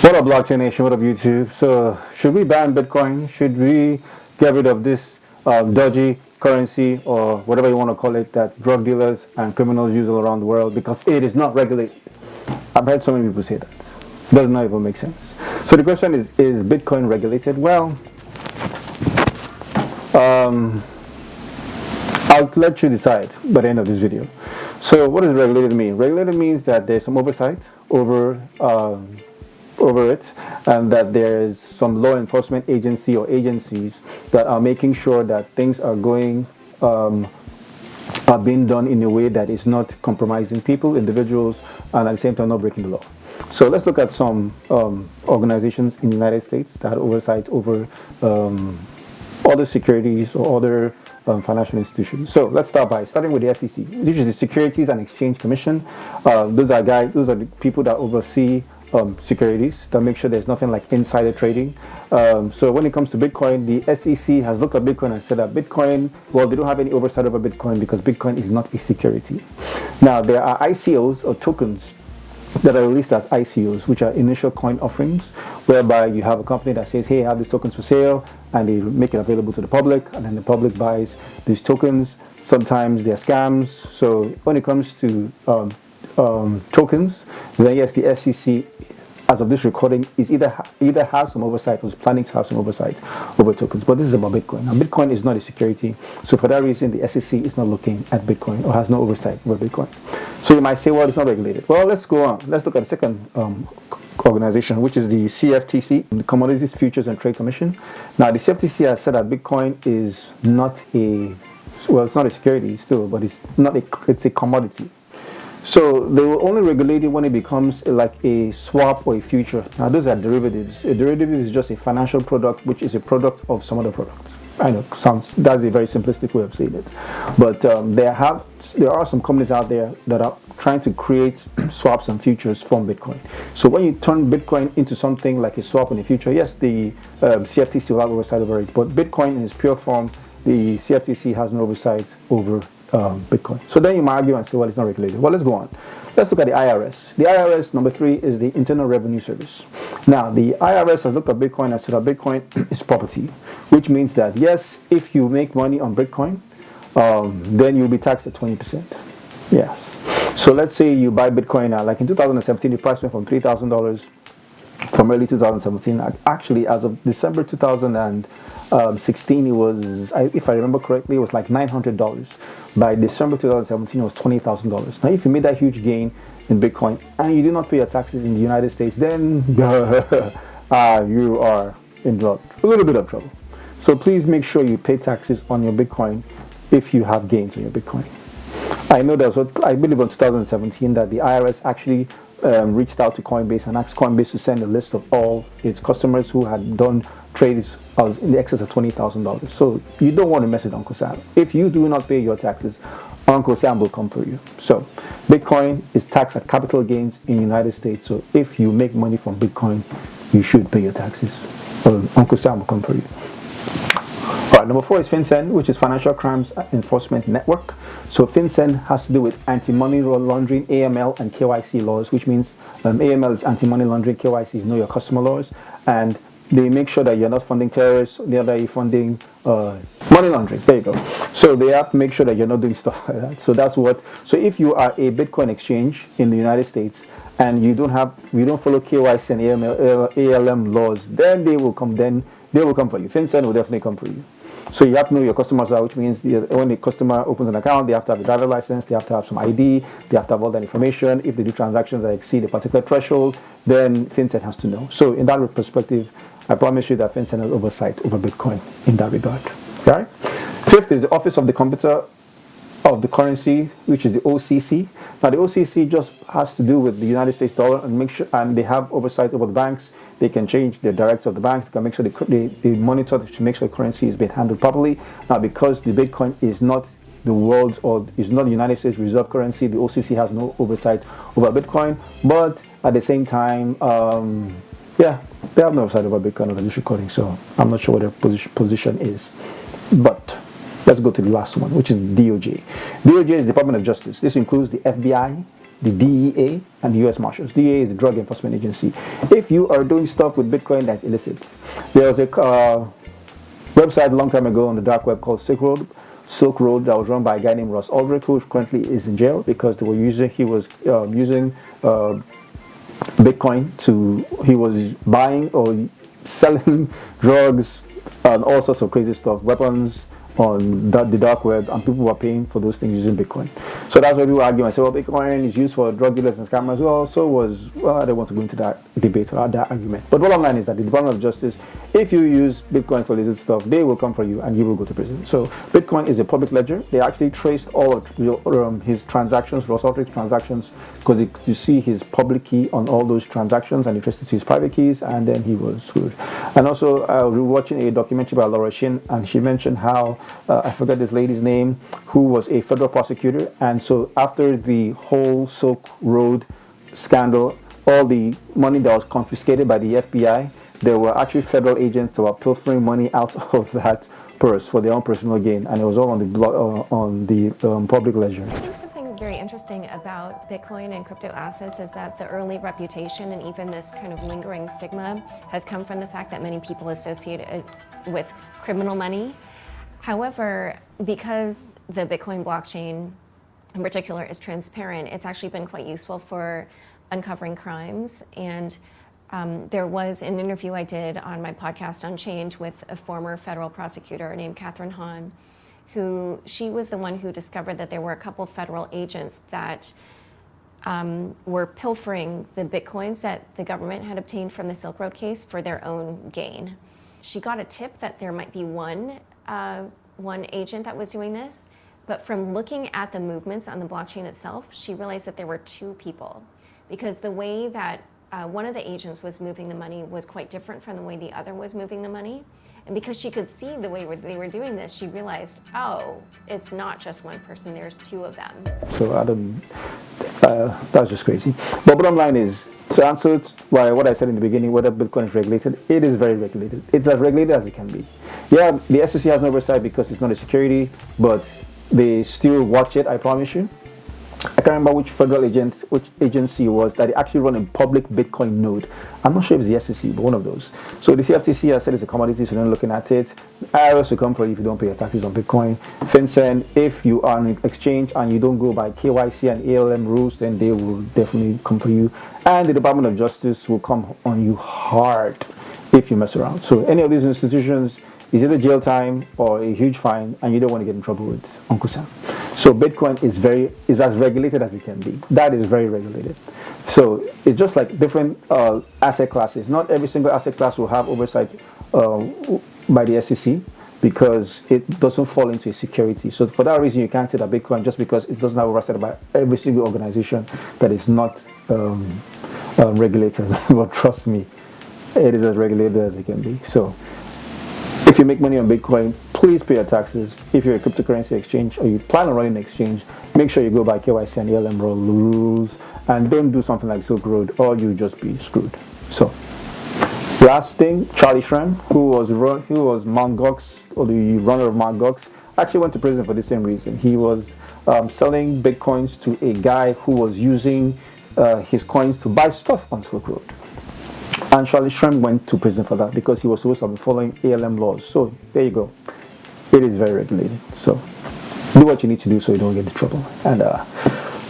What up, Blockchain Nation? What up, YouTube? So, should we ban Bitcoin? Should we get rid of this dodgy currency, or whatever you want to call it, that drug dealers and criminals use all around the world because it is not regulated? I've heard so many people say that. Does not even make sense. So the question is Bitcoin regulated? Well, I'll let you decide by the end of this video. So what does regulated mean? Regulated means that there's some oversight over it, and that there is some law enforcement agency or agencies that are making sure that things are going are being done in a way that is not compromising people, individuals, and at the same time not breaking the law. So let's look at some organizations in the United States that have oversight over other securities or other financial institutions. So let's starting with the SEC, which is the Securities and Exchange Commission. Those are the people that oversee securities, that make sure there's nothing like insider trading. So when it comes to Bitcoin, the SEC has looked at Bitcoin and said that Bitcoin, well, they don't have any oversight over Bitcoin because Bitcoin is not a security. Now, there are ICOs or tokens that are released as ICOs, which are initial coin offerings, whereby you have a company that says, hey, I have these tokens for sale, and they make it available to the public, and then the public buys these tokens. Sometimes they're scams. So when it comes to tokens, then yes, the SEC, as of this recording, is either has some oversight or is planning to have some oversight over tokens. But this is about Bitcoin. Now, Bitcoin is not a security, so for that reason, the SEC is not looking at Bitcoin or has no oversight over Bitcoin. So you might say, well, it's not regulated. Well, let's go on. Let's look at the second organization, which is the CFTC, the Commodities, Futures and Trade Commission. Now, the CFTC has said that Bitcoin is not it's not a security still, but it's a commodity. So they will only regulate it when it becomes like a swap or a future. Now, those are derivatives. A derivative is just a financial product, which is a product of some other product. I know, that's a very simplistic way of saying it. But there are some companies out there that are trying to create swaps and futures from Bitcoin. So when you turn Bitcoin into something like a swap in the future, yes, the CFTC will have oversight over it. But Bitcoin in its pure form, the CFTC has no oversight over Bitcoin. So then you might argue and say, well, it's not regulated. Well, let's go on. Let's look at the IRS. The IRS, number 3, is the Internal Revenue Service. Now, the IRS has looked at Bitcoin and said that Bitcoin is property, which means that, yes, if you make money on Bitcoin, then you'll be taxed at 20%. Yes. So let's say you buy Bitcoin now. Like in 2017, the price went from $3,000 from early 2017. Actually, as of December 2016, it was, if I remember correctly, it was like $900. By December 2017, it was $20,000. Now, if you made that huge gain in Bitcoin and you do not pay your taxes in the United States, then you are in a little bit of trouble. So please make sure you pay taxes on your Bitcoin if you have gains on your Bitcoin. I know there was, I believe in 2017, that the IRS actually reached out to Coinbase and asked Coinbase to send a list of all its customers who had done trades in the excess of $20,000. So you don't want to mess with Uncle Sam. If you do not pay your taxes, Uncle Sam will come for you. So Bitcoin is taxed at capital gains in the United States. So if you make money from Bitcoin, you should pay your taxes, or Uncle Sam will come for you. All right, number 4 is FinCEN, which is Financial Crimes Enforcement Network. So FinCEN has to do with anti-money laundering, AML, and KYC laws, which means AML is anti-money laundering, KYC is know your customer laws, and they make sure that you're not funding terrorists, the other you're funding money laundering. There you go. So they have to make sure that you're not doing stuff like that. So that's what. So if you are a Bitcoin exchange in the United States and you don't follow KYC and ALM laws, then they will come. Then they will come for you. FinCEN will definitely come for you. So you have to know your customers are, which means when the customer opens an account, they have to have a driver license, they have to have some ID, they have to have all that information. If they do transactions that exceed a particular threshold, then FinCEN has to know. So in that perspective, I promise you that FinCEN has oversight over Bitcoin in that regard. Right? 5th is the Office of the Comptroller of the Currency, which is the OCC. Now, the OCC just has to do with the United States dollar and make sure, and they have oversight over the banks. They can change the directors of the banks. They can make sure they monitor to make sure the currency is being handled properly. Now, because the Bitcoin is not the world's or is not the United States reserve currency, the OCC has no oversight over Bitcoin. But at the same time, yeah, they have no oversight over Bitcoin on this recording. So I'm not sure what their position is. But let's go to the last one, which is DOJ. DOJ is the Department of Justice. This includes the FBI, the DEA and the USMarshalls. DEA is the Drug Enforcement Agency. If you are doing stuff with Bitcoin that's illicit, there was a website a long time ago on the dark web called Silk Road that was run by a guy named Ross Ulrich, who currently is in jail because he was using Bitcoin he was buying or selling drugs and all sorts of crazy stuff, weapons on the dark web, and people were paying for those things using Bitcoin. So that's why people argue and say, well, Bitcoin is used for drug dealers and scammers. I don't want to go into that debate or that argument. But bottom line is that the Department of Justice, if you use Bitcoin for illicit stuff, they will come for you and you will go to prison. So Bitcoin is a public ledger. They actually traced all of his transactions, Ross Ulrich's transactions, because you see his public key on all those transactions, and he traced it to his private keys, and then he was screwed. And also, we were watching a documentary by Shin, and she mentioned how, I forget this lady's name, who was a federal prosecutor, and so after the whole Silk Road scandal, all the money that was confiscated by the FBI, there were actually federal agents that were pilfering money out of that purse for their own personal gain, and it was all on the public ledger. I think something very interesting about Bitcoin and crypto assets is that the early reputation and even this kind of lingering stigma has come from the fact that many people associate it with criminal money. However, because the Bitcoin blockchain in particular is transparent, it's actually been quite useful for uncovering crimes. And there was an interview I did on my podcast Unchained with a former federal prosecutor named Catherine Hahn, she was the one who discovered that there were a couple of federal agents that were pilfering the Bitcoins that the government had obtained from the Silk Road case for their own gain. She got a tip that there might be one agent that was doing this, but from looking at the movements on the blockchain itself, she realized that there were two people, because the way that one of the agents was moving the money was quite different from the way the other was moving the money. And because she could see the way they were doing this, she realized, oh, it's not just one person, there's two of them. So that's just crazy. But bottom line is, to answer what I said in the beginning, whether Bitcoin is regulated, it is very regulated. It's as regulated as it can be. Yeah, the SEC has no oversight because it's not a security, but they still watch it, I promise you. I can't remember which federal agency it was that actually run a public Bitcoin node. I'm not sure if it's the SEC, but one of those. So the CFTC has said it's a commodity, so they're not looking at it. IRS will come for you if you don't pay your taxes on Bitcoin. FinCEN, if you are on an exchange and you don't go by KYC and ALM rules, then they will definitely come for you. And the Department of Justice will come on you hard if you mess around. So any of these institutions is either jail time or a huge fine, and you don't want to get in trouble with Uncle Sam. So Bitcoin is as regulated as it can be. That is very regulated. So it's just like different asset classes. Not every single asset class will have oversight by the SEC because it doesn't fall into a security. So for that reason, you can't say that Bitcoin, just because it doesn't have oversight by every single organization, that is not regulated. But trust me, it is as regulated as it can be. So if you make money on Bitcoin, please pay your taxes. If you're a cryptocurrency exchange or you plan on running an exchange, make sure you go by KYC and ALM rules, and don't do something like Silk Road or you'll just be screwed. So, last thing, Charlie Shrem, who was Mt. Gox, or the runner of Mt. Gox, actually went to prison for the same reason. He was selling Bitcoins to a guy who was using his coins to buy stuff on Silk Road. And Charlie Shrem went to prison for that because he was supposed to be following ALM laws. So there you go. It is very regulated. So do what you need to do so you don't get into trouble. And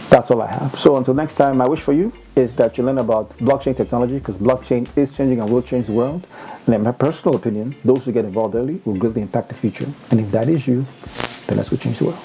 that's all I have. So until next time, my wish for you is that you learn about blockchain technology, because blockchain is changing and will change the world. And in my personal opinion, those who get involved early will greatly impact the future. And if that is you, then let's go change the world.